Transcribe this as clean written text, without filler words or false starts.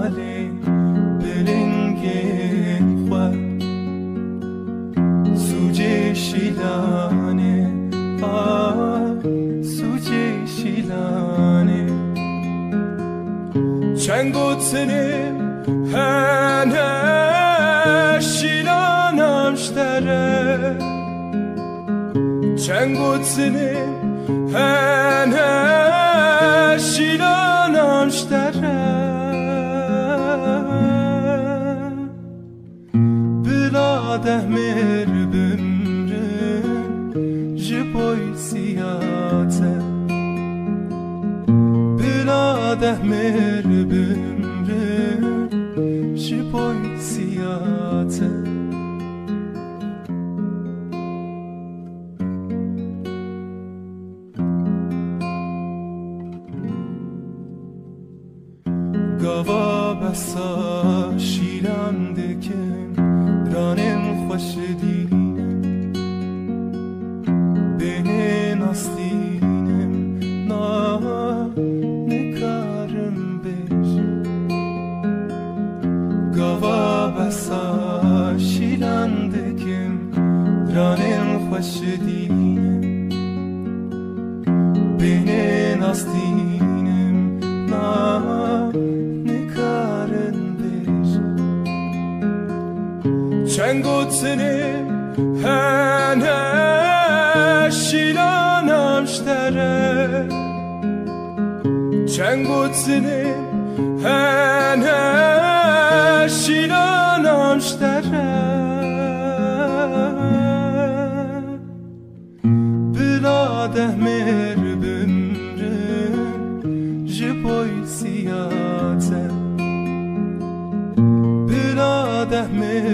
مالی بلنگی خواه سوجه شیلانه سوجه شیلانه چنگو تنه هنه شیلانم شتره چنگو تنه هنه شیلانم شتره بلا دهمر بمرن جبوی سیاته بلا دهمر بمرن جبوی سیاته گاوا بسا شیران دکن رانم خوش دینم بین آستینم نا نکارم بیش گاوا بسا شیران دکن رانم خوش دینم بین آستینم نا چنگو تنه هنه شیلانم شتره چنگو تنه هنه شیلانم شتره بلا دهمر بمرن جبوی سیاته بلا دهمر